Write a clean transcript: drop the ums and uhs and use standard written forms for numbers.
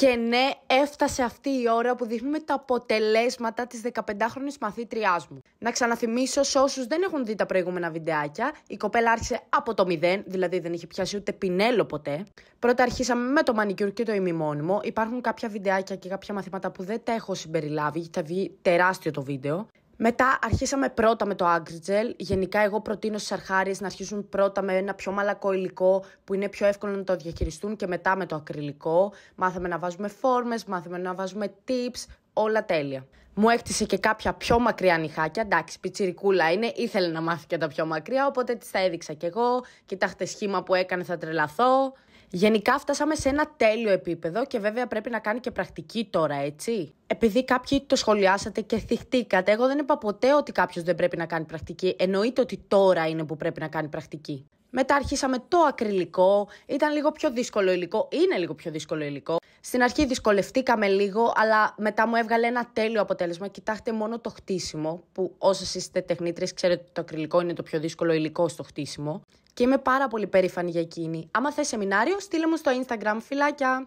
Και ναι, έφτασε αυτή η ώρα που δείχνουμε τα αποτελέσματα της 15χρονης μαθήτριάς μου. Να ξαναθυμίσω σε όσους δεν έχουν δει τα προηγούμενα βιντεάκια, η κοπέλα άρχισε από το 0, δηλαδή δεν είχε πιάσει ούτε πινέλο ποτέ. Πρώτα αρχίσαμε με το μανικιούρ και το ημιμόνιμο. Υπάρχουν κάποια βιντεάκια και κάποια μαθήματα που δεν τα έχω συμπεριλάβει, γιατί θα βγει τεράστιο το βίντεο. Μετά αρχίσαμε πρώτα με το Acrygel. Γενικά εγώ προτείνω στις αρχάριες να αρχίσουν πρώτα με ένα πιο μαλακό υλικό που είναι πιο εύκολο να το διαχειριστούν και μετά με το ακριλικό. Μάθαμε να βάζουμε φόρμες, μάθαμε να βάζουμε tips, όλα τέλεια. Μου έκτισε και κάποια πιο μακριά νυχάκια, εντάξει πιτσιρικούλα είναι, ήθελε να μάθει και τα πιο μακριά, οπότε της τα έδειξα κι εγώ. Κοιτάξτε σχήμα που έκανε, θα τρελαθώ. Γενικά φτάσαμε σε ένα τέλειο επίπεδο και βέβαια πρέπει να κάνει και πρακτική τώρα, έτσι. Επειδή κάποιοι το σχολιάσατε και θυχτήκατε, εγώ δεν είπα ποτέ ότι κάποιος δεν πρέπει να κάνει πρακτική. Εννοείται ότι τώρα είναι που πρέπει να κάνει πρακτική. Μετά αρχίσαμε το ακριλικό, ήταν λίγο πιο δύσκολο υλικό, είναι λίγο πιο δύσκολο υλικό. Στην αρχή δυσκολευτήκαμε λίγο, αλλά μετά μου έβγαλε ένα τέλειο αποτέλεσμα. Κοιτάξτε μόνο το χτίσιμο, που όσες είστε τεχνίτρες ξέρετε ότι το ακριλικό είναι το πιο δύσκολο υλικό στο χτίσιμο. Και είμαι πάρα πολύ περήφανη για εκείνη. Άμα θες σεμινάριο, στείλε μου στο Instagram, φιλάκια!